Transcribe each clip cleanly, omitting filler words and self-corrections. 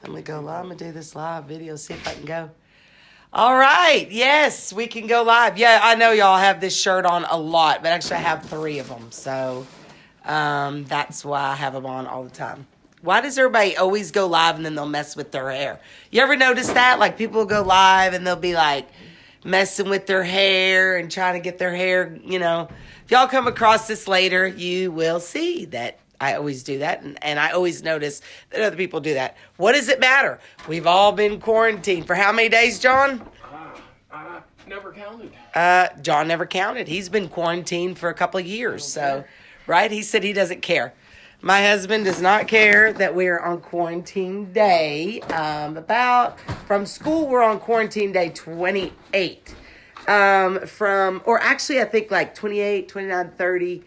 I'm going to go live. I'm going to do this live video, see if I can go. All right. Yes, we can go live. Yeah, I know y'all have this shirt on a lot, but actually I have 3 of them. So that's why I have them on all the time. Why does everybody always go live and then they'll mess with their hair? You ever notice that? Like people will go live and they'll be like messing with their hair and trying to get their hair, you know. If y'all come across this later, you will see that I always do that, and I always notice that other people do that. What does it matter? We've all been quarantined for how many days, John? Never counted. John never counted. He's been quarantined for a couple of years, so, right? He said he doesn't care. My husband does not care that we're on quarantine day. From school, we're on quarantine day 28. Or actually, I think like 28, 29, 30.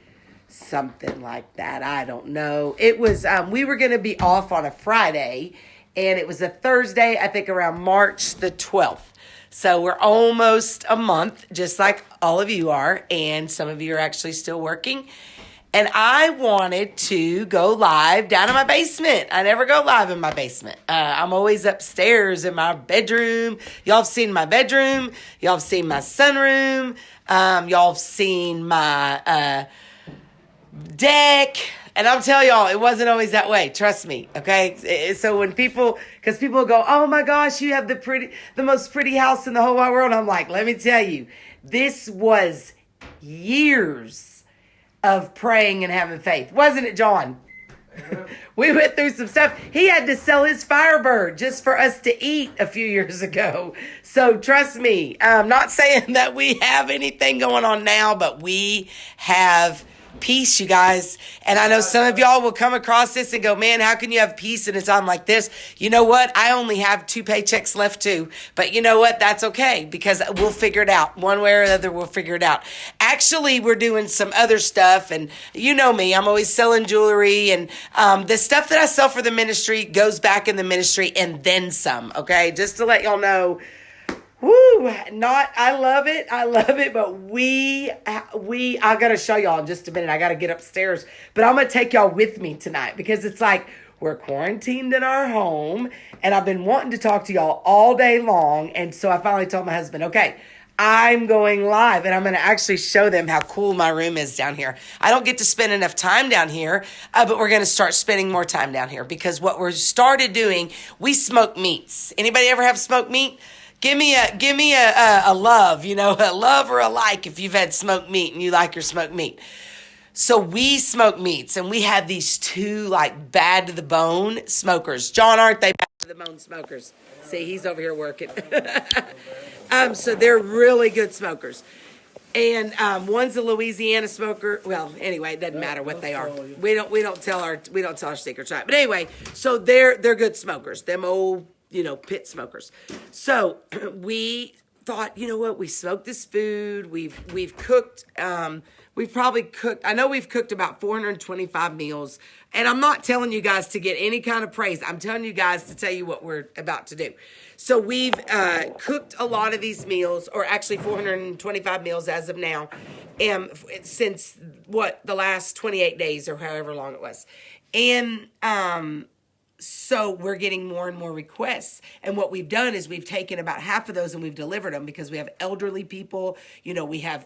Something like that. I don't know. It was, we were going to be off on a Friday, and it was a Thursday, I think around March the 12th. So we're almost a month, just like all of you are, and some of you are actually still working. And I wanted to go live down in my basement. I never go live in my basement. I'm always upstairs in my bedroom. Y'all have seen my bedroom. Y'all have seen my sunroom. Y'all have seen my, deck, and I'll tell y'all, it wasn't always that way. Trust me, okay? So when people go, oh my gosh, you have the most pretty house in the whole wide world. I'm like, let me tell you, this was years of praying and having faith, wasn't it, John? We went through some stuff. He had to sell his Firebird just for us to eat a few years ago. So trust me, I'm not saying that we have anything going on now, but we have peace, you guys. And I know some of y'all will come across this and go, man, how can you have peace in a time like this? You know what? I only have 2 paychecks left too. But you know what? That's okay, because we'll figure it out. One way or the other, we'll figure it out. Actually, we're doing some other stuff. And you know me, I'm always selling jewelry. And the stuff that I sell for the ministry goes back in the ministry and then some. Okay? Just to let y'all know. I love it, but I gotta show y'all in just a minute. I gotta get upstairs, but I'm gonna take y'all with me tonight, because it's like we're quarantined in our home, and I've been wanting to talk to y'all all day long, and so I finally told my husband, okay, I'm going live, and I'm going to actually show them how cool my room is down here. I don't get to spend enough time down here, but we're going to start spending more time down here, because what we're started doing, we smoke meats. Anybody ever have smoked meat? Give me a love, a love or a like if you've had smoked meat and you like your smoked meat. So we smoke meats, and we have these 2 like bad to the bone smokers. John, aren't they bad to the bone smokers? See, he's over here working. So they're really good smokers. And one's a Louisiana smoker. Well, anyway, it doesn't matter what they are. We don't tell our secrets, right? But anyway, so they're good smokers. Them old pit smokers. So we thought, you know what? We smoked this food. We've cooked. We've probably cooked. I know we've cooked about 425 meals. And I'm not telling you guys to get any kind of praise. I'm telling you guys to tell you what we're about to do. So we've cooked a lot of these meals, or actually 425 meals as of now, and since the last 28 days or however long it was. And so we're getting more and more requests. And what we've done is we've taken about half of those and we've delivered them, because we have elderly people. We have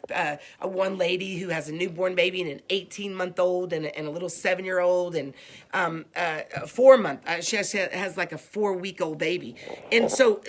one lady who has a newborn baby and an 18-month-old and a little 7-year-old and a 4-month. She has like a 4-week-old baby. And so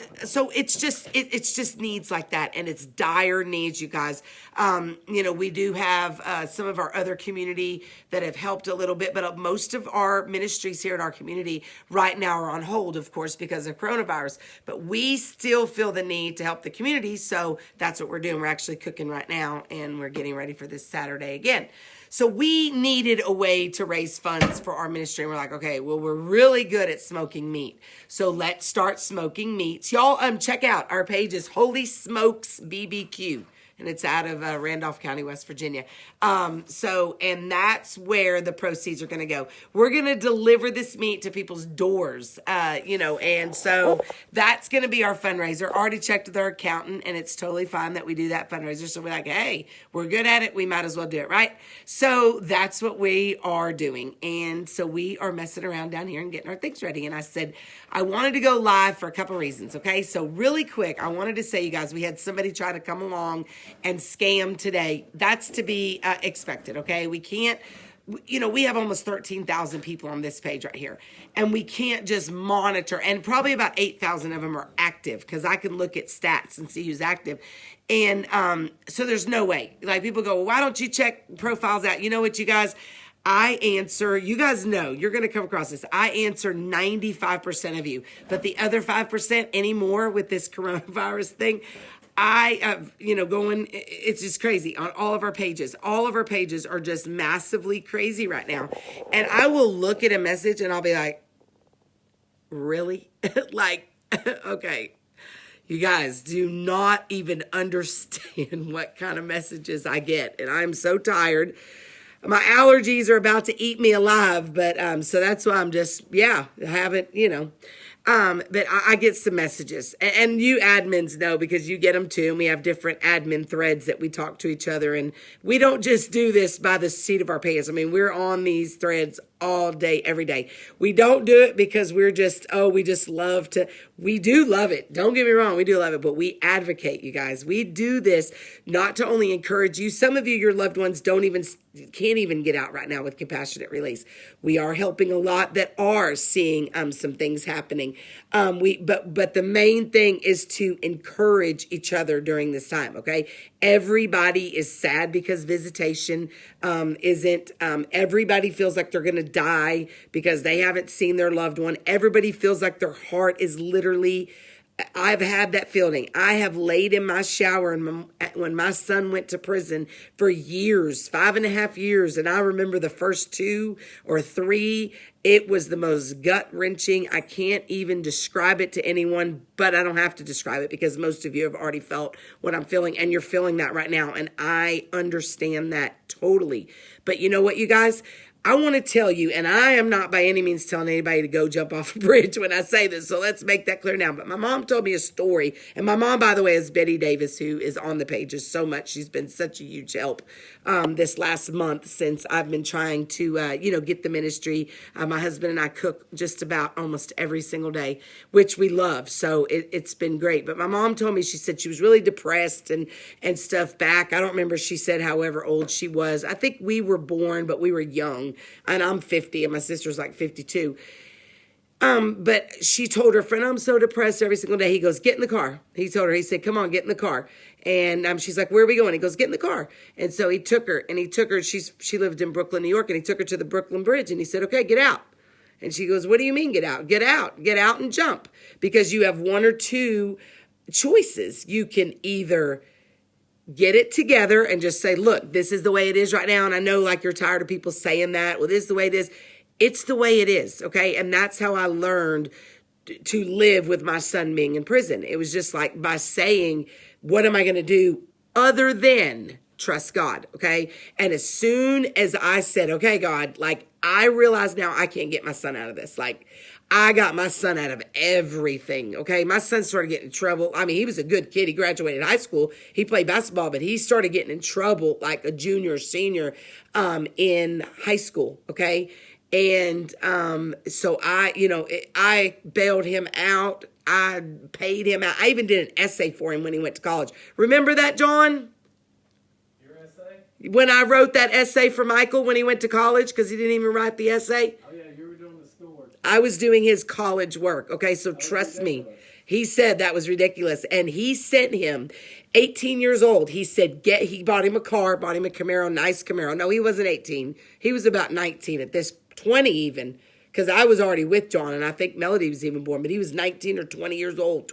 it's just needs like that. And it's dire needs, you guys. We do have some of our other community that have helped a little bit, but most of our ministries here in our community right now are on hold, of course, because of coronavirus. But we still feel the need to help the community, so that's what we're doing. We're actually cooking right now, and we're getting ready for this Saturday again. So we needed a way to raise funds for our ministry. And we're like, okay, well, we're really good at smoking meat, so let's start smoking meats. Y'all, check out our page is Holy Smokes BBQ. and it's out of Randolph County, West Virginia. And that's where the proceeds are going to go. We're going to deliver this meat to people's doors, and so that's going to be our fundraiser. Already checked with our accountant, and it's totally fine that we do that fundraiser. So we're like, hey, we're good at it. We might as well do it, right? So that's what we are doing. And so we are messing around down here and getting our things ready. And I said, I wanted to go live for a couple reasons, okay? So really quick, I wanted to say, you guys, we had somebody try to come along and scam today. That's to be expected, okay? We can't, we have almost 13,000 people on this page right here, and we can't just monitor, and probably about 8,000 of them are active, because I can look at stats and see who's active. And so there's no way. Like, people go, well, why don't you check profiles out? You know what, you guys? I answer, you guys know, you're going to come across this. I answer 95% of you, but the other 5% anymore with this coronavirus thing, going, it's just crazy on all of our pages. All of our pages are just massively crazy right now. And I will look at a message and I'll be like, really? Okay. You guys do not even understand what kind of messages I get. And I'm so tired. My allergies are about to eat me alive, but so that's why I'm just, I haven't, but I get some messages, and you admins know, because you get them too, and we have different admin threads that we talk to each other, and we don't just do this by the seat of our pants. I mean, we're on these threads all day, every day. We don't do it because we're just, we just love to, we do love it. Don't get me wrong, we do love it, but we advocate, you guys. We do this not to only encourage you. Some of you, your loved ones can't even get out right now with compassionate release. We are helping a lot that are seeing some things happening. But the main thing is to encourage each other during this time, okay? Everybody is sad because visitation isn't, everybody feels like they're going to die because they haven't seen their loved one. Everybody feels like their heart is literally, I've had that feeling. I have laid in my shower when my son went to prison for years, 5.5 years. And I remember the first 2 or 3, it was the most gut-wrenching. I can't even describe it to anyone, but I don't have to describe it because most of you have already felt what I'm feeling, and you're feeling that right now. And I understand that totally. But you know what, you guys? I want to tell you, and I am not by any means telling anybody to go jump off a bridge when I say this, so let's make that clear now. But my mom told me a story, and my mom, by the way, is Betty Davis, who is on the pages so much. She's been such a huge help this last month since I've been trying to, get the ministry. My husband and I cook just about almost every single day, which we love, so it's been great. But my mom told me, she said she was really depressed and stuff back. I don't remember, she said, however old she was. I think we were born, but we were young. And I'm 50 and my sister's like 52. But she told her friend, I'm so depressed every single day. He goes, get in the car. He told her, he said, come on, get in the car. And she's like, where are we going? He goes, get in the car. And so he took her, she lived in Brooklyn, New York, and he took her to the Brooklyn Bridge, and he said, okay, get out. And she goes, what do you mean get out? Get out and jump. Because you have 1 or 2 choices. You can either get it together and just say, look, this is the way it is right now. And I know, like, you're tired of people saying that. Well, this is the way it is. It's the way it is, okay? And that's how I learned to live with my son being in prison. It was just like by saying, what am I going to do other than trust God, okay? And as soon as I said, okay, God, like, I realize now I can't get my son out of this. Like, I got my son out of everything, okay? My son started getting in trouble. I mean, he was a good kid. He graduated high school. He played basketball, but he started getting in trouble like a junior, senior in high school, okay? And so I bailed him out. I paid him out. I even did an essay for him when he went to college. Remember that, John? Your essay? When I wrote that essay for Michael when he went to college, because he didn't even write the essay. Oh, yeah, you were doing the schoolwork. I was doing his college work, okay? So trust me. He said that was ridiculous. And he sent him, 18 years old, he said, he bought him a car, bought him a Camaro, nice Camaro. No, he wasn't 18. He was about 19 at this, 20 even, because I was already with John, and I think Melody was even born, but he was 19 or 20 years old,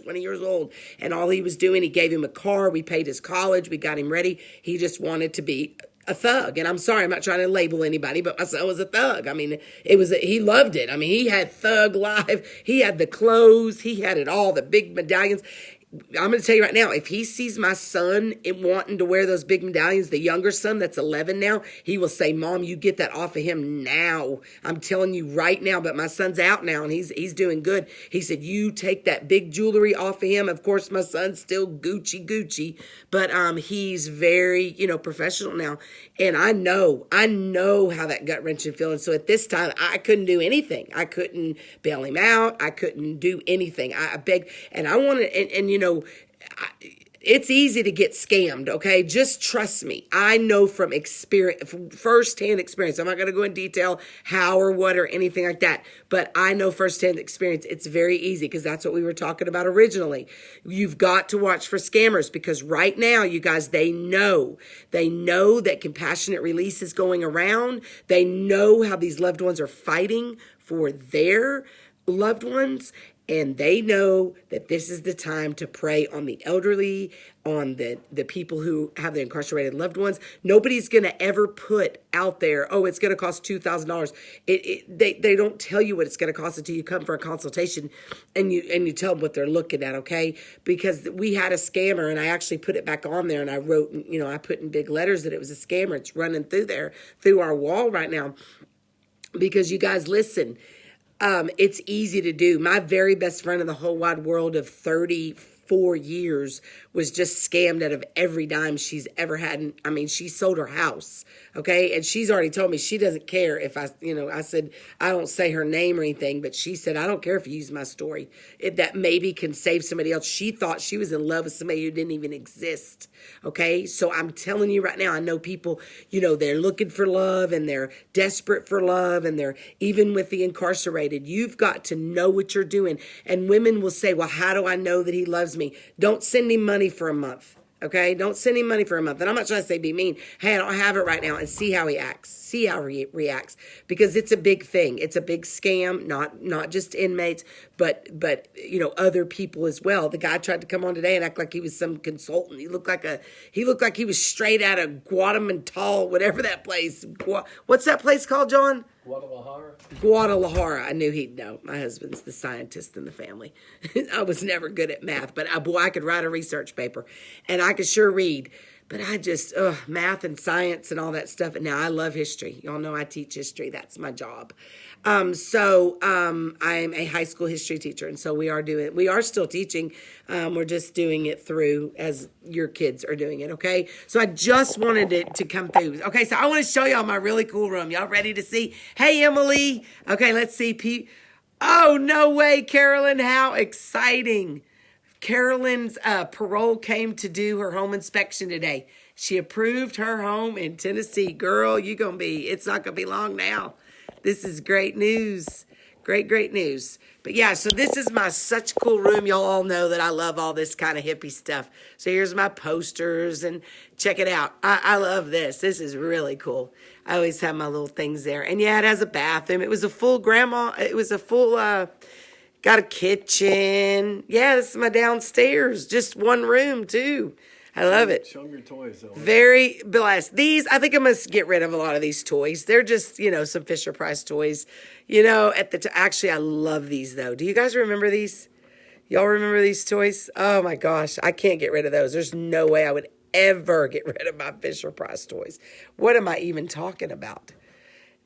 and all he was doing, he gave him a car, we paid his college, we got him ready. He just wanted to be a thug. And I'm sorry, I'm not trying to label anybody, but my son was a thug. I mean, he loved it. I mean, he had thug life. He had the clothes. He had it all, the big medallions. I'm going to tell you right now, if he sees my son wanting to wear those big medallions, the younger son that's 11 now, he will say, Mom, you get that off of him now. I'm telling you right now, but my son's out now and he's doing good. He said, you take that big jewelry off of him. Of course, my son's still Gucci, but he's very, professional now. And I know how that gut wrenching feeling. So at this time, I couldn't do anything. I couldn't bail him out. I couldn't do anything. I begged, and I wanted, it's easy to get scammed, okay? Just trust me. I know from experience, firsthand experience. I'm not going to go in detail how or what or anything like that, but I know firsthand experience. It's very easy because that's what we were talking about originally. You've got to watch for scammers because right now, you guys, they know that compassionate release is going around. They know how these loved ones are fighting for their loved ones. And they know that this is the time to prey on the elderly, on the people who have their incarcerated loved ones. Nobody's going to ever put out there, oh, it's going to cost $2,000. They don't tell you what it's going to cost until you come for a consultation and you tell them what they're looking at, okay? Because we had a scammer, and I actually put it back on there, and I wrote, I put in big letters that it was a scammer. It's running through our wall right now. Because you guys, listen, it's easy to do. My very best friend in the whole wide world of 34 years was just scammed out of every dime she's ever had. I mean, she sold her house, okay? And she's already told me she doesn't care if I said, I don't say her name or anything, but she said, I don't care if you use my story. That maybe can save somebody else. She thought she was in love with somebody who didn't even exist, okay? So I'm telling you right now, I know people, they're looking for love and they're desperate for love and they're even with the incarcerated. You've got to know what you're doing. And women will say, well, how do I know that he loves me? Don't send him money for a month. Okay, don't send him money for a month. And I'm not trying to say be mean. Hey, I don't have it right now, and see how he acts. See how he reacts, because it's a big thing. It's a big scam. Not just inmates, but other people as well. The guy tried to come on today and act like he was some consultant. He looked like he was straight out of Guatemala, whatever that place. What's that place called, John? Guadalajara. I knew he'd know. My husband's the scientist in the family. I was never good at math, but I could write a research paper and I could sure read. But I just, math and science and all that stuff. And now I love history. Y'all know I teach history. That's my job. So I'm a high school history teacher. And so we are still teaching. We're just doing it through as your kids are doing it. Okay. So I just wanted it to come through. Okay. So I want to show y'all my really cool room. Y'all ready to see? Hey, Emily. Okay. Let's see. Oh, no way, Carolyn. How exciting. Carolyn's parole came to do her home inspection today. She approved her home in Tennessee. Girl, it's not going to be long now. This is great news. Great news. But yeah, so this is my such cool room. Y'all all know that I love all this kind of hippie stuff. So here's my posters and check it out. I love this. This is really cool. I always have my little things there. And yeah, it has a bathroom. It was a full got a kitchen. Yeah, this is my downstairs. Just one room, too. I love it. Show them your toys. Though. Very blessed. I think I must get rid of a lot of these toys. They're just, some Fisher-Price toys. Actually, I love these, though. Do you guys remember these? Y'all remember these toys? Oh, my gosh. I can't get rid of those. There's no way I would ever get rid of my Fisher-Price toys. What am I even talking about?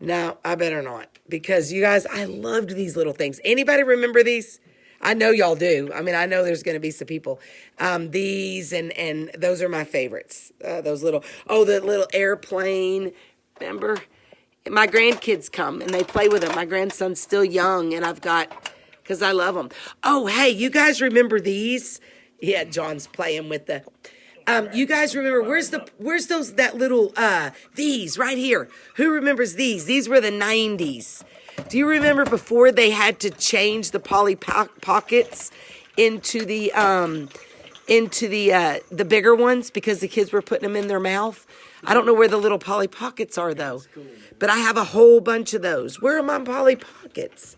No, I better not, because you guys, I loved these little things. Anybody remember these? I know y'all do. I mean, I know there's going to be some people. These and those are my favorites. The little airplane. Remember? My grandkids come and they play with them. My grandson's still young, and because I love them. Oh, hey, you guys remember these? Yeah, John's playing with the... you guys remember, these right here. Who remembers these? These were the 90s. Do you remember before they had to change the Polly Pockets into the bigger ones because the kids were putting them in their mouth? I don't know where the little Polly Pockets are though, but I have a whole bunch of those. Where are my Polly Pockets?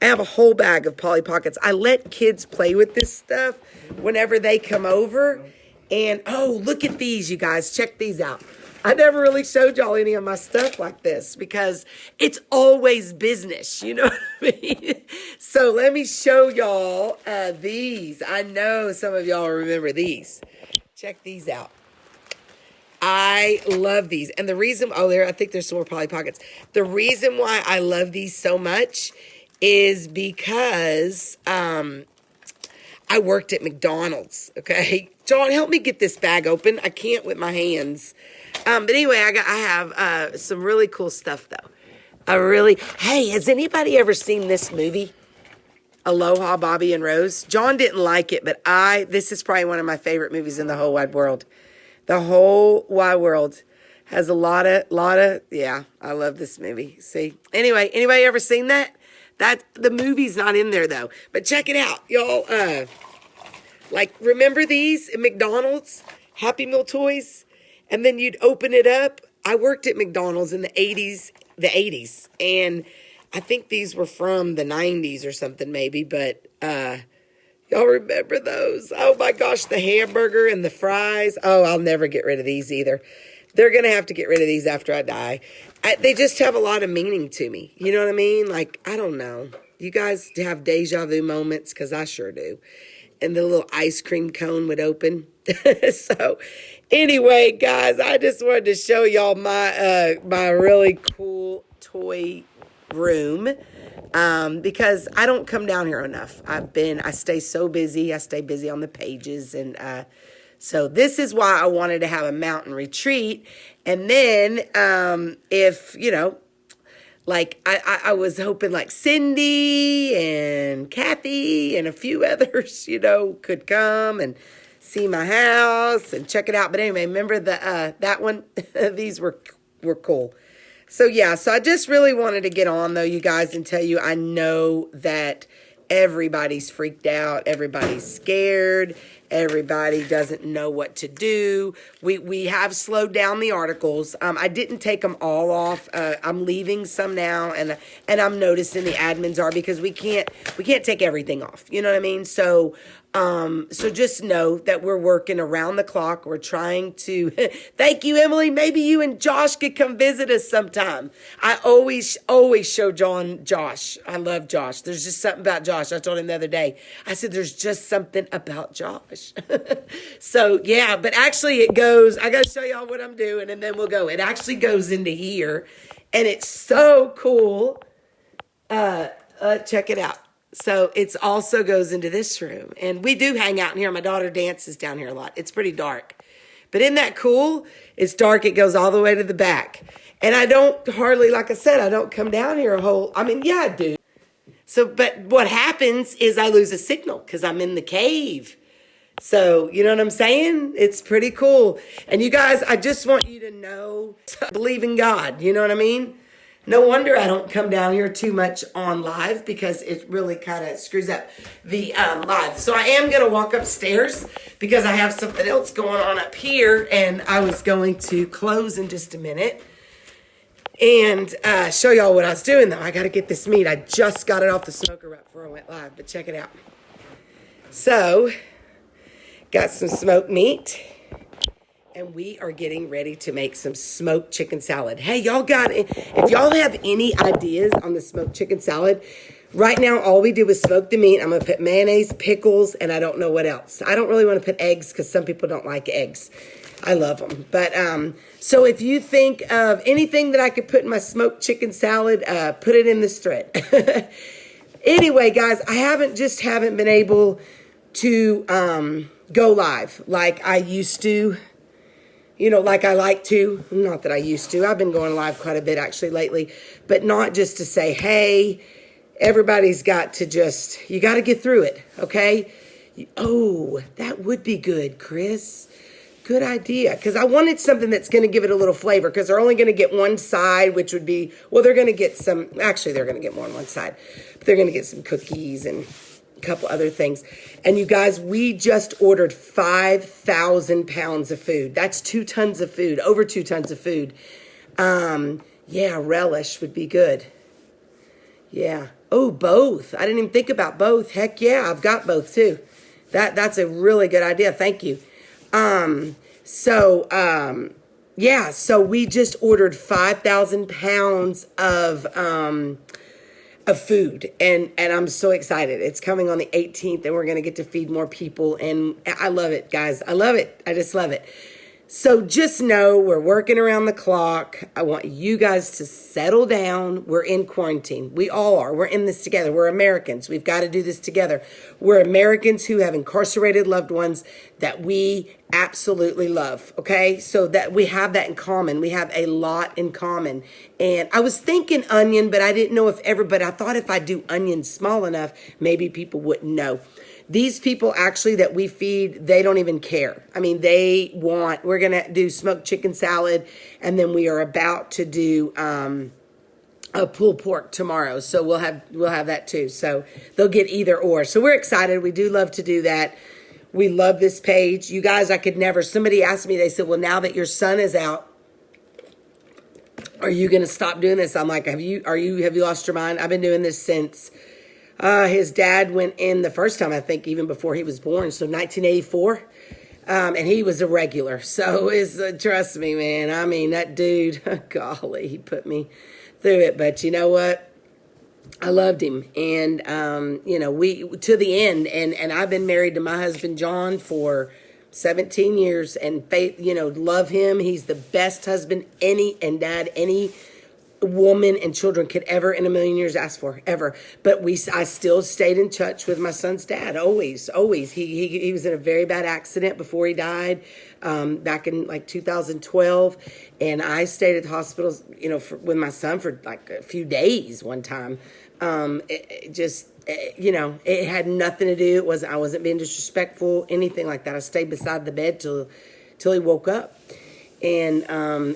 I have a whole bag of Polly Pockets. I let kids play with this stuff whenever they come over. And, oh, look at these, you guys. Check these out. I never really showed y'all any of my stuff like this because it's always business, you know what I mean? So let me show y'all these. I know some of y'all remember these. Check these out. I love these. And the reason, I think there's some more Polly Pockets. The reason why I love these so much is because I worked at McDonald's, okay? John, help me get this bag open. I can't with my hands. But anyway, I have some really cool stuff, though. Hey, has anybody ever seen this movie? Aloha, Bobby and Rose? John didn't like it, but this is probably one of my favorite movies in the whole wide world. The whole wide world has a lot of, yeah, I love this movie. See? Anyway, anybody ever seen that? The movie's not in there, though. But check it out, y'all. Remember these at McDonald's? Happy Meal toys? And then you'd open it up. I worked at McDonald's in the 80s. And I think these were from the 90s or something maybe. But y'all remember those? Oh, my gosh, the hamburger and the fries. Oh, I'll never get rid of these either. They're going to have to get rid of these after I die. They just have a lot of meaning to me. You know what I mean? I don't know. You guys have deja vu moments because I sure do. And the little ice cream cone would open. So anyway, guys, I just wanted to show y'all my really cool toy room because I don't come down here enough. I stay so busy. I stay busy on the pages. And so this is why I wanted to have a mountain retreat. And then if, I was hoping Cindy and Kathy and a few others, could come and see my house and check it out. But anyway, remember that one? These were cool. So yeah, so I just really wanted to get on though, you guys, and tell you I know that everybody's freaked out. Everybody's scared. Everybody doesn't know what to do. We have slowed down the articles. I didn't take them all off. I'm leaving some now, and I'm noticing the admins are because we can't take everything off. You know what I mean? So just know that we're working around the clock. We're trying to, thank you, Emily. Maybe you and Josh could come visit us sometime. I always show Josh. I love Josh. There's just something about Josh. I told him the other day, I said, there's just something about Josh. So yeah, but actually it goes, I got to show y'all what I'm doing and then we'll go. It actually goes into here and it's so cool. Check it out. So it also goes into this room. And we do hang out in here. My daughter dances down here a lot. It's pretty dark. But isn't that cool? It's dark. It goes all the way to the back. And I don't hardly, like I said, I don't come down here yeah, I do. So, but what happens is I lose a signal because I'm in the cave. So, you know what I'm saying? It's pretty cool. And you guys, I just want you to know, believe in God. You know what I mean? No wonder I don't come down here too much on live because it really kind of screws up the live. So I am going to walk upstairs because I have something else going on up here. And I was going to close in just a minute and show y'all what I was doing, though. I got to get this meat. I just got it off the smoker right before I went live, but check it out. So, got some smoked meat. And we are getting ready to make some smoked chicken salad. Hey, if y'all have any ideas on the smoked chicken salad, right now all we did was smoke the meat. I'm going to put mayonnaise, pickles, and I don't know what else. I don't really want to put eggs because some people don't like eggs. I love them. But so if you think of anything that I could put in my smoked chicken salad, put it in this thread. Anyway, guys, I haven't been able to go live like I used to. Like I like to, not that I used to. I've been going live quite a bit actually lately, but not just to say, hey, everybody's got to you got to get through it, okay? Oh, that would be good, Chris. Good idea. Because I wanted something that's going to give it a little flavor because they're only going to get one side, which would be, they're going to get they're going to get more on one side. But they're going to get some cookies and couple other things. And you guys, we just ordered 5,000 pounds of food. That's 2 tons of food, over 2 tons of food. Yeah, relish would be good. Yeah. Oh, both. I didn't even think about both. Heck yeah, I've got both too. That's a really good idea. Thank you. Yeah, so we just ordered 5,000 pounds of food, and I'm so excited. It's coming on the 18th, and we're going to get to feed more people, and I love it, guys. I love it. I just love it. So just know we're working around the clock. I want you guys to settle down. We're in quarantine. We all are. We're in this together. We're Americans. We've got to do this together. We're Americans who have incarcerated loved ones that we absolutely love. Okay? So that we have that in common. We have a lot in common. And I was thinking onion, but I didn't know if everybody, I thought if I do onion small enough, maybe people wouldn't know. These people actually that we feed, they don't even care. I mean, we're going to do smoked chicken salad, and then we are about to do a pulled pork tomorrow. So we'll have that too. So they'll get either or. So we're excited. We do love to do that. We love this page. You guys, somebody asked me, they said, well, now that your son is out, are you going to stop doing this? I'm like, have you lost your mind? I've been doing this since his dad went in the first time, I think, even before he was born. So 1984. And he was a regular. So trust me, man. I mean, that dude, golly, he put me through it. But you know what? I loved him. And, we to the end. And I've been married to my husband, John, for 17 years. And faith, love him. He's the best husband any woman and children could ever in a million years ask for, ever. But I still stayed in touch with my son's dad, always. He was in a very bad accident before he died, back in like 2012, and I stayed at the hospital, with my son for like a few days one time. It had nothing to do. I wasn't being disrespectful, anything like that. I stayed beside the bed till he woke up. And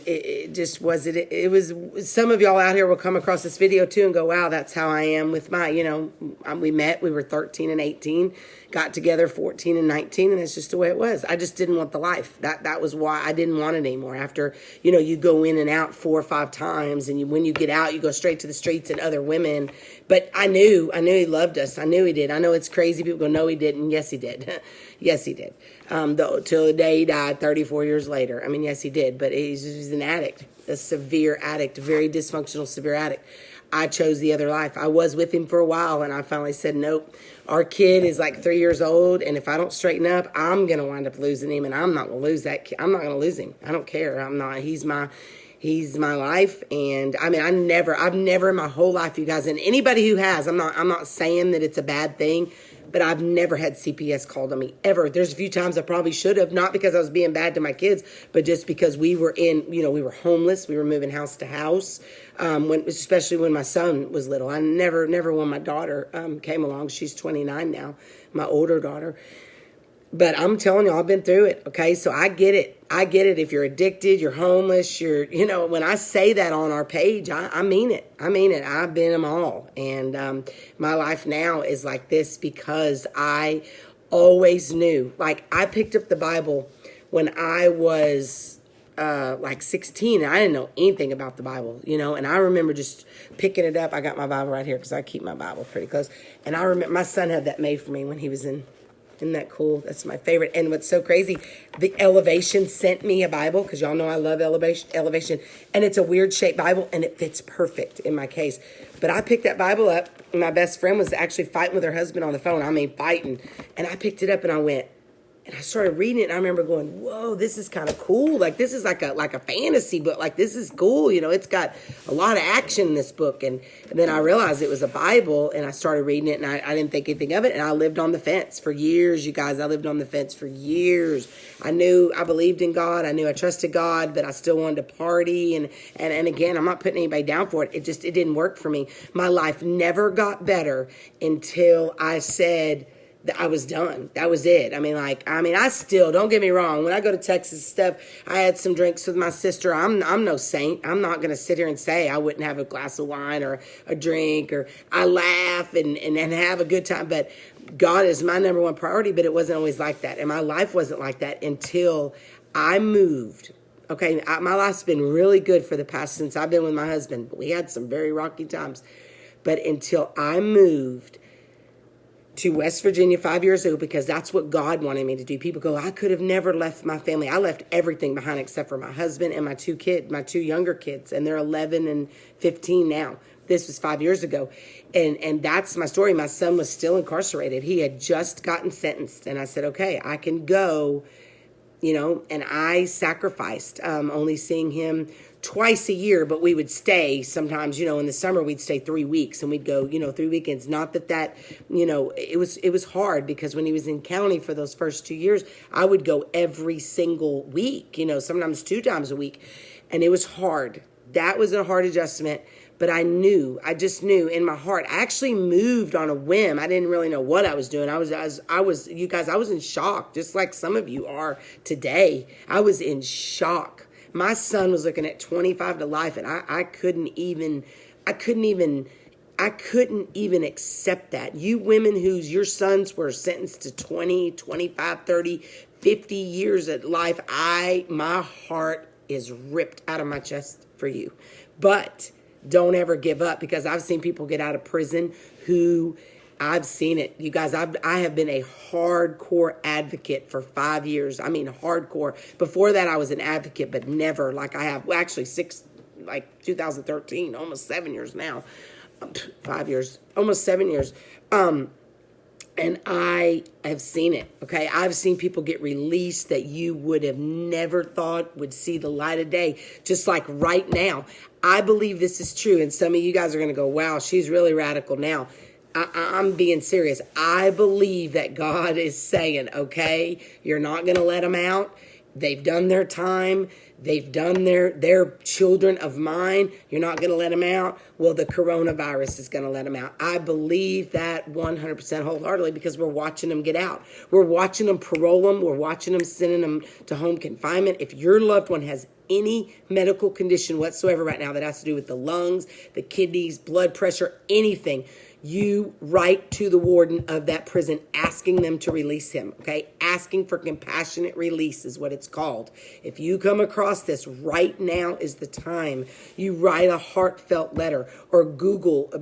it just was it was some of y'all out here will come across this video too and go, wow, that's how I am with my, we were 13 and 18, got together 14 and 19, and that's just the way it was. I just didn't want the life. That was why I didn't want it anymore. After, you go in and out 4 or 5 times, and when you get out, you go straight to the streets and other women. But I knew he loved us. I knew he did. I know it's crazy. People go, no, he didn't. Yes, he did. Yes, he did. Till the day he died 34 years later. I mean, yes, he did. But he's an addict, a severe addict, very dysfunctional, severe addict. I chose the other life. I was with him for a while, and I finally said, nope. Our kid is like 3 years old, and if I don't straighten up, I'm going to wind up losing him, and I'm not going to lose that kid. I'm not going to lose him. I don't care. I'm not. He's my life. And I mean, I've never in my whole life, you guys, and anybody who has, I'm not saying that it's a bad thing, but I've never had CPS called on me, ever. There's a few times I probably should have, not because I was being bad to my kids, but just because we were we were homeless. We were moving house to house, especially when my son was little. I never when my daughter came along. She's 29 now, my older daughter. But I'm telling you, I've been through it, okay? So I get it. If you're addicted, you're homeless, when I say that on our page, I mean it. I've been them all. And my life now is like this because I always knew. Like, I picked up the Bible when I was like 16. And I didn't know anything about the Bible, and I remember just picking it up. I got my Bible right here because I keep my Bible pretty close. And I remember my son had that made for me when he was in. Isn't that cool? That's my favorite. And what's so crazy, the Elevation sent me a Bible, because y'all know I love Elevation. And it's a weird shaped Bible, and it fits perfect in my case. But I picked that Bible up, and my best friend was actually fighting with her husband on the phone. I mean, fighting. And I picked it up, and I went, and I started reading it, and I remember going, whoa, this is kind of cool. Like, this is like a fantasy book. Like, this is cool. It's got a lot of action in this book. And then I realized it was a Bible, and I started reading it, and I didn't think anything of it. And I lived on the fence for years, you guys. I lived on the fence for years. I knew I believed in God. I knew I trusted God, but I still wanted to party. And again, I'm not putting anybody down for it. It didn't work for me. My life never got better until I said, I was done. That was it. I still, don't get me wrong. When I go to Texas stuff, I had some drinks with my sister. I'm no saint. I'm not going to sit here and say I wouldn't have a glass of wine or a drink, or I laugh and have a good time. But God is my number one priority, but it wasn't always like that. And my life wasn't like that until I moved. Okay. My life's been really good for the past, since I've been with my husband. But we had some very rocky times. But until I moved to West Virginia 5 years ago because that's what God wanted me to do. People go, I could have never left my family. I left everything behind except for my husband and my two younger kids, and they're 11 and 15 now. This was 5 years ago. And that's my story. My son was still incarcerated. He had just gotten sentenced. And I said, okay, I can go, and I sacrificed only seeing him twice a year, but we would stay sometimes, in the summer we'd stay 3 weeks and we'd go, 3 weekends. Not that, it was hard because when he was in county for those first 2 years, I would go every single week, sometimes 2 times a week. And it was hard. That was a hard adjustment. But I just knew in my heart. I actually moved on a whim. I didn't really know what I was doing. I was in shock, just like some of you are today. I was in shock. My son was looking at 25 to life, and I couldn't even accept that. You women your sons were sentenced to 20, 25, 30, 50 years at life, my heart is ripped out of my chest for you. But don't ever give up, because I've seen people get out of prison I've seen it. You guys, I have been a hardcore advocate for 5 years. I mean, hardcore. Before that, I was an advocate, but never like I have. Well, actually, 2013, almost 7 years now. 5 years, almost 7 years. And I have seen it, okay? I've seen people get released that you would have never thought would see the light of day, just like right now. I believe this is true, and some of you guys are going to go, wow, she's really radical now. I'm being serious. I believe that God is saying, okay, you're not going to let them out. They've done their time. They've done their children of mine. You're not going to let them out. Well, the coronavirus is going to let them out. I believe that 100% wholeheartedly, because we're watching them get out. We're watching them parole them. We're watching them sending them to home confinement. If your loved one has any medical condition whatsoever right now that has to do with the lungs, the kidneys, blood pressure, anything, you write to the warden of that prison asking them to release him, okay? Asking for compassionate release is what it's called. If you come across this, right now is the time. You write a heartfelt letter or Google a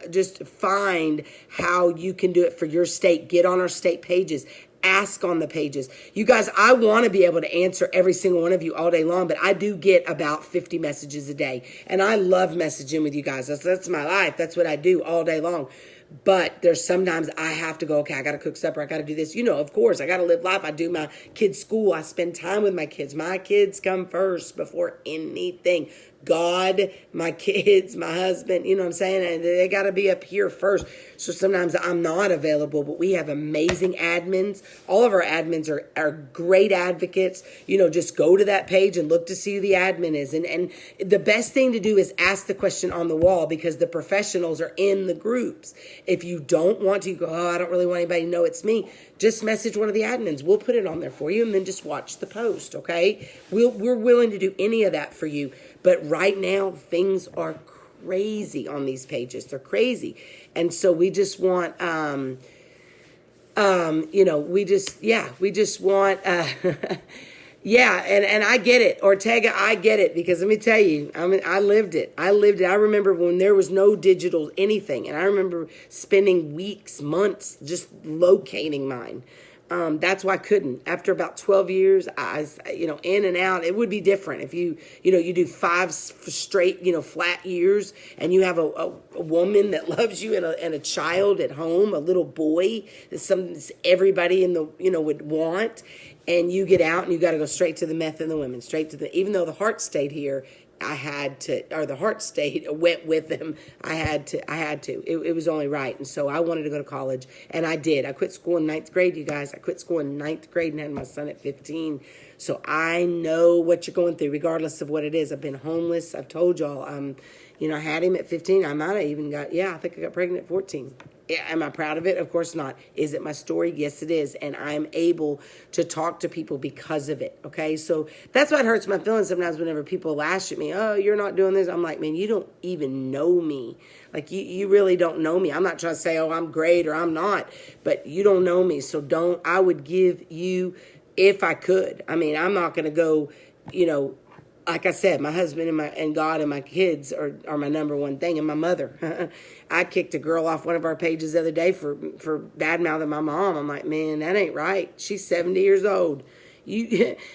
just find how you can do it for your state. Get on our state pages. Ask on the pages. You guys, I want to be able to answer every single one of you all day long, but I do get about 50 messages a day. And I love messaging with you guys. That's my life. That's what I do all day long. But there's sometimes I have to go, okay, I got to cook supper. I got to do this. Of course, I got to live life. I do my kids' school. I spend time with my kids. My kids come first before anything. God, my kids, my husband, you know what I'm saying? And they got to be up here first. So sometimes I'm not available, but we have amazing admins. All of our admins are great advocates. Just go to that page and look to see who the admin is. And the best thing to do is ask the question on the wall, because the professionals are in the groups. If you don't want to, you go, I don't really want anybody to know it's me. Just message one of the admins. We'll put it on there for you, and then just watch the post, okay? We're willing to do any of that for you. But right now, things are crazy on these pages. They're crazy. And so we just want, we just want, yeah, and I get it. Ortega, I get it, because let me tell you, I lived it. I remember when there was no digital anything, and I remember spending weeks, months just locating mine. That's why I couldn't. After about 12 years, in and out, it would be different. If you do 5 straight, flat years, and you have a woman that loves you and a child at home, a little boy, that's everybody would want, and you get out and you got to go straight to the meth and the women, even though the heart stayed here, the heart went with them. I had to. It was only right. And so I wanted to go to college, and I did. I quit school in 9th grade, you guys. I quit school in 9th grade and had my son at 15. So I know what you're going through, regardless of what it is. I've been homeless. I've told y'all, I had him at 15. I might have even I think I got pregnant at 14. Am I proud of it? Of course not. Is it my story? Yes, it is. And I'm able to talk to people because of it. Okay. So that's what hurts my feelings sometimes whenever people lash at me. Oh, you're not doing this. I'm like, man, you don't even know me. Like you really don't know me. I'm not trying to say, oh, I'm great or I'm not, but you don't know me. So I would give you, if I could, I'm not going to go, like I said, my husband and God and my kids are my number one thing, and my mother. I kicked a girl off one of our pages the other day for bad mouthing my mom. I'm like, man, that ain't right. She's 70 years old.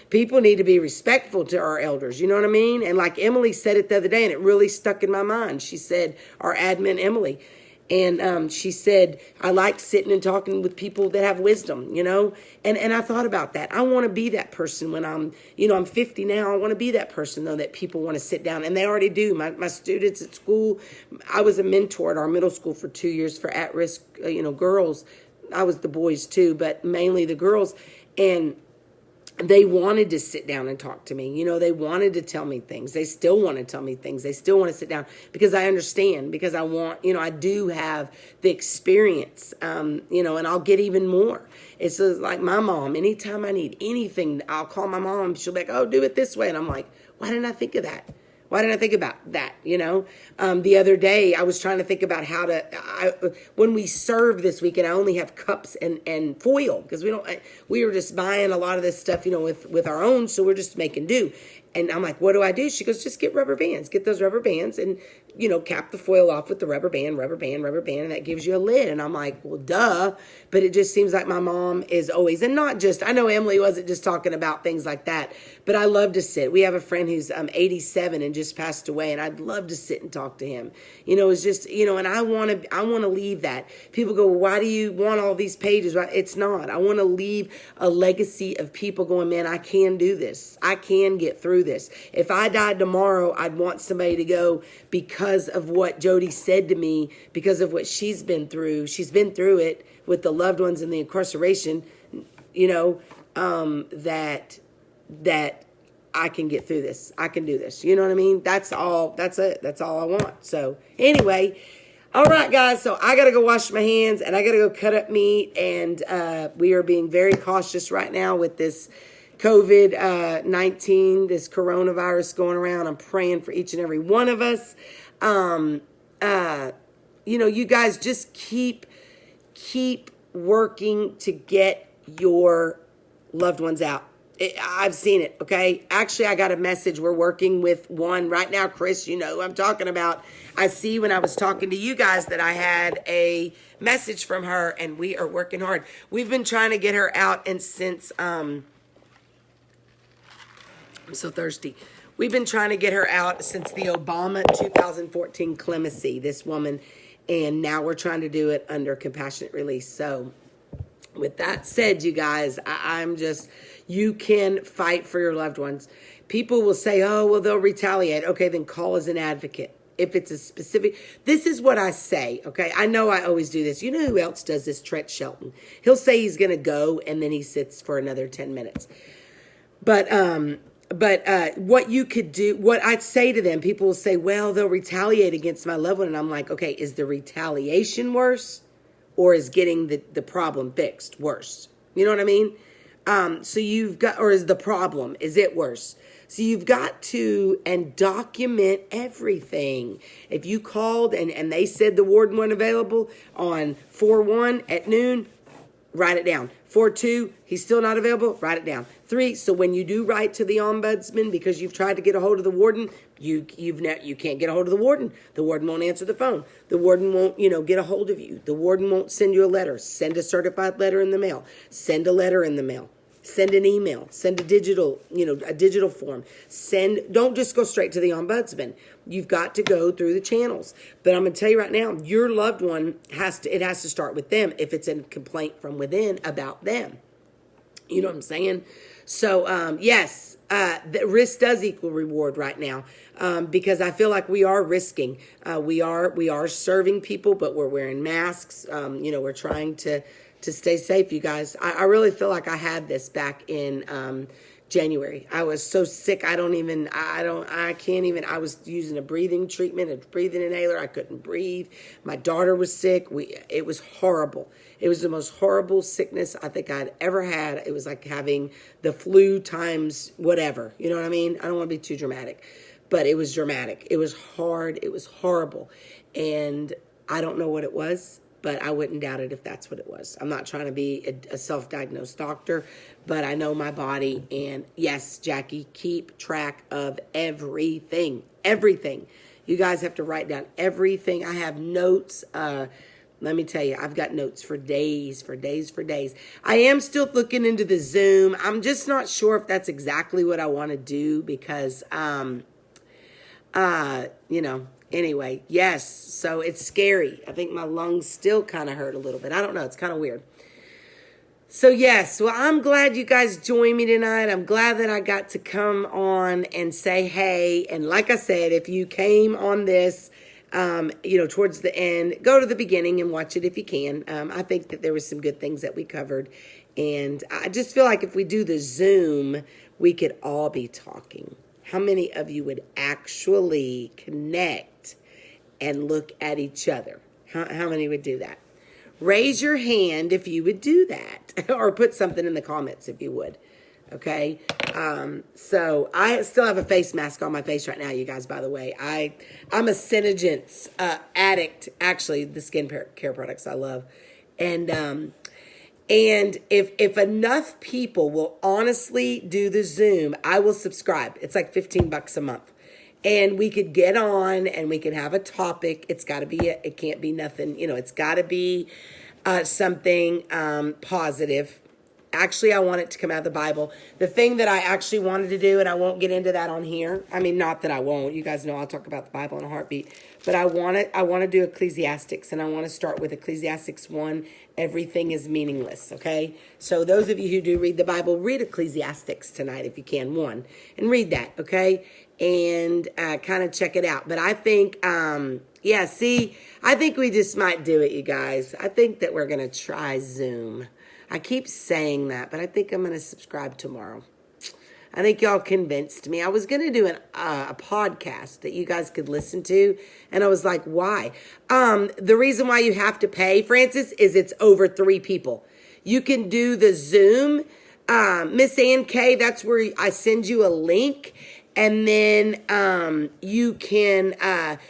People need to be respectful to our elders. You know what I mean? And like Emily said it the other day, and it really stuck in my mind. She said, our admin Emily. And she said, I like sitting and talking with people that have wisdom, you know? And I thought about that. I want to be that person when I'm 50 now. I want to be that person, though, that people want to sit down. And they already do. My students at school, I was a mentor at our middle school for 2 years for at-risk, girls. I was the boys, too, but mainly the girls. And they wanted to sit down and talk to me. They wanted to tell me things. They still want to tell me things. They still want to sit down because I understand, because I want, I do have the experience, and I'll get even more. It's like my mom, anytime I need anything, I'll call my mom. She'll be like, oh, do it this way. And I'm like, why didn't I think of that? Why didn't I think about that? The other day I was trying to think about how to, when we serve this weekend, I only have cups and foil because we were just buying a lot of this stuff, with our own. So we're just making do. And I'm like, what do I do? She goes, just get rubber bands, get those rubber bands and, cap the foil off with the rubber band. And that gives you a lid. And I'm like, well, duh. But it just seems like my mom is always, and not just, I know Emily wasn't just talking about things like that, but I love to sit. We have a friend who's 87 and just passed away. And I'd love to sit and talk to him. It's just, and I want to leave that. People go, well, why do you want all these pages? It's not. I want to leave a legacy of people going, man, I can do this. I can get through this. If I died tomorrow, I'd want somebody to go, because of what Jodi said to me, because of what she's been through. She's been through it with the loved ones in the incarceration, that I can get through this. I can do this. You know what I mean? That's all. That's it. That's all I want. So anyway, all right, guys. So I got to go wash my hands and I got to go cut up meat. And we are being very cautious right now with this COVID-19, this coronavirus going around. I'm praying for each and every one of us. You guys just keep working to get your loved ones out. I've seen it, okay? Actually, I got a message. We're working with one right now, Chris, who I'm talking about. I see when I was talking to you guys that I had a message from her, and we are working hard. We've been trying to get her out, and since, I'm so thirsty. We've been trying to get her out since the Obama 2014 clemency, this woman, and now we're trying to do it under compassionate release. So with that said, you guys, I'm just, you can fight for your loved ones. People will say, oh, well, they'll retaliate. Okay, then call as an advocate. If it's a specific, this is what I say, okay? I know I always do this. You know who else does this? Trent Shelton. He'll say he's going to go, and then he sits for another 10 minutes. But what you could do, what I'd say to them, people will say, well, they'll retaliate against my loved one. And I'm like, okay, is the retaliation worse, or is getting the problem fixed worse? You know what I mean? So you've got, or is the problem, is it worse? So you've got to, and document everything. If you called and they said the warden wasn't available on 4/1 at noon, write it down. 4/2, he's still not available, write it down. 3, so when you do write to the ombudsman because you've tried to get a hold of the warden, you can't get a hold of the warden. The warden won't answer the phone. The warden won't, get a hold of you. The warden won't send you a letter. Send a certified letter in the mail. Send a letter in the mail. Send an email. Send a digital form. Don't just go straight to the ombudsman. You've got to go through the channels. But I'm going to tell you right now, your loved one has to start with them if it's a complaint from within about them. You know what I'm saying? So, yes, the risk does equal reward right now, because I feel like we are risking. We are serving people, but we're wearing masks. We're trying to stay safe, you guys. I really feel like I had this back in January. I was so sick. I was using a breathing treatment, a breathing inhaler. I couldn't breathe. My daughter was sick. It was horrible. It was the most horrible sickness I think I'd ever had. It was like having the flu times whatever. You know what I mean? I don't want to be too dramatic, but it was dramatic. It was hard. It was horrible. And I don't know what it was. but I wouldn't doubt it if that's what it was. I'm not trying to be a self-diagnosed doctor, but I know my body. And yes, Jackie, keep track of everything. Everything. You guys have to write down everything. I have notes. Let me tell you, I've got notes for days, for days, for days. I am still looking into the Zoom. I'm just not sure if that's exactly what I want to do because, anyway, yes. So it's scary. I think my lungs still kind of hurt a little bit. I don't know. It's kind of weird. So yes, well, I'm glad you guys joined me tonight. I'm glad that I got to come on and say hey. And like I said, if you came on this, towards the end, go to the beginning and watch it if you can. I think that there was some good things that we covered. And I just feel like if we do the Zoom, we could all be talking. How many of you would actually connect and look at each other? How many would do that? Raise your hand if you would do that, or put something in the comments if you would. Okay. So I still have a face mask on my face right now, you guys, by the way. I'm a Senegence addict, actually, the skin care products I love. And if enough people will honestly do the Zoom, I will subscribe. It's like $15 a month. And we could get on and we can have a topic. It's got to be, it can't be nothing, it's got to be something positive. Actually, I want it to come out of the Bible. The thing that I actually wanted to do, and I won't get into that on here. I mean, not that I won't. You guys know I'll talk about the Bible in a heartbeat. But I want to do Ecclesiastics, and I want to start with Ecclesiastics 1. Everything is meaningless, okay? So those of you who do read the Bible, read Ecclesiastics tonight if you can, 1. And read that, okay? And kind of check it out. But I think, I think we just might do it, you guys. I think that we're going to try Zoom. I keep saying that, but I think I'm going to subscribe tomorrow. I think y'all convinced me. I was going to do a podcast that you guys could listen to, and I was like, why? The reason why you have to pay, Francis, is it's over 3 people. You can do the Zoom. Miss Ann K, that's where I send you a link, and then you can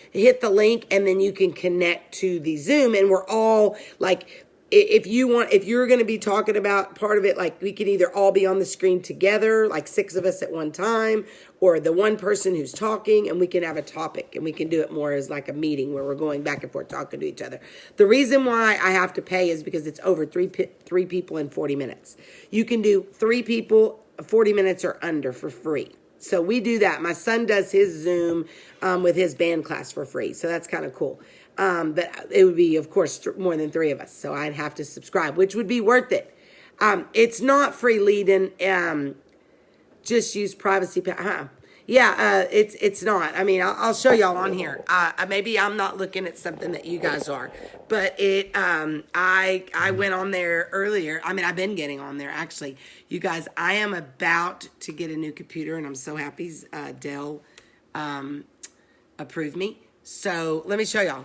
hit the link, and then you can connect to the Zoom, and we're all like... If you're going to be talking about part of it, like we can either all be on the screen together, like 6 of us at one time, or the one person who's talking, and we can have a topic, and we can do it more as like a meeting where we're going back and forth talking to each other. The reason why I have to pay is because it's over three people in 40 minutes. You can do 3 people, 40 minutes or under for free. So we do that. My son does his Zoom with his band class for free. So that's kind of cool. But it would be, of course, more than 3 of us. So I'd have to subscribe, which would be worth it. It's not free lead-in. Just use privacy. It's not. I mean, I'll show y'all on here. Maybe I'm not looking at something that you guys are, but I went on there earlier. I mean, I've been getting on there actually. You guys, I am about to get a new computer, and I'm so happy Dell approved me. So let me show y'all.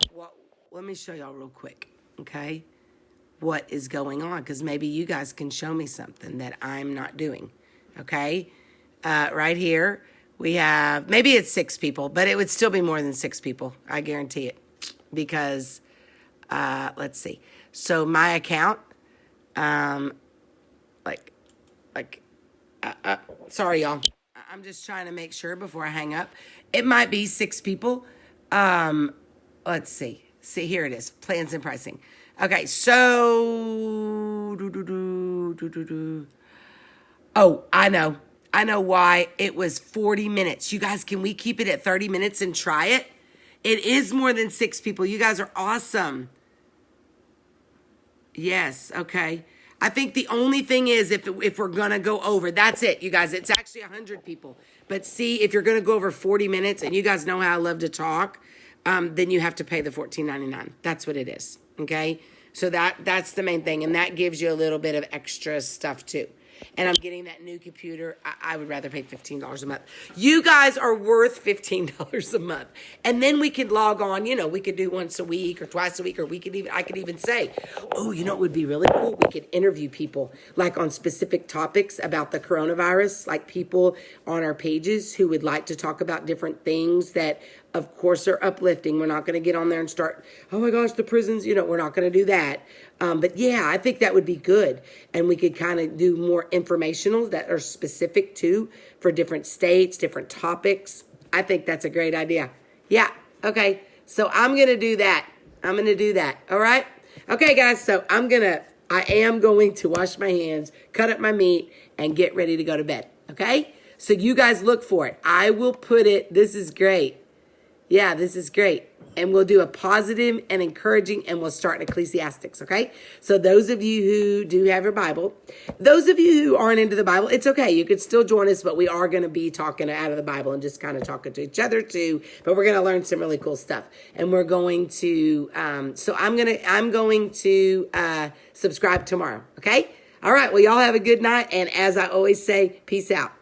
Let me show y'all real quick, okay? What is going on? Because maybe you guys can show me something that I'm not doing, okay? Right here, we have, maybe it's 6 people, but it would still be more than 6 people. I guarantee it. Because, let's see. So my account, sorry, y'all. I'm just trying to make sure before I hang up. It might be 6 people. Let's see. See, here it is. Plans and pricing. Okay, so... Oh, I know. I know why it was 40 minutes. You guys, can we keep it at 30 minutes and try it? It is more than 6 people. You guys are awesome. Yes, okay. I think the only thing is if we're going to go over, that's it, you guys. It's actually 100 people. But see, if you're going to go over 40 minutes, and you guys know how I love to talk, then you have to pay the $14.99. That's what it is, okay? So that's the main thing, and that gives you a little bit of extra stuff too. and I'm getting that new computer, I would rather pay $15 a month. You guys are worth $15 a month. And then we could log on, we could do once a week or twice a week, or I could even say, oh, it would be really cool. We could interview people like on specific topics about the coronavirus, like people on our pages who would like to talk about different things that, of course, are uplifting. We're not going to get on there and start, oh my gosh, the prisons, we're not going to do that. But yeah, I think that would be good. And we could kind of do more informational that are specific too for different states, different topics. I think that's a great idea. Yeah. Okay. So I'm going to do that. All right. Okay, guys. So I am going to wash my hands, cut up my meat, and get ready to go to bed. Okay. So you guys look for it. I will put it. This is great. Yeah, this is great. And we'll do a positive and encouraging, and we'll start in Ecclesiastics, okay? So those of you who do have your Bible, those of you who aren't into the Bible, it's okay. You could still join us, but we are going to be talking out of the Bible and just kind of talking to each other too. But we're going to learn some really cool stuff. And we're going to, I'm going to subscribe tomorrow, okay? All right, well, y'all have a good night. And as I always say, peace out.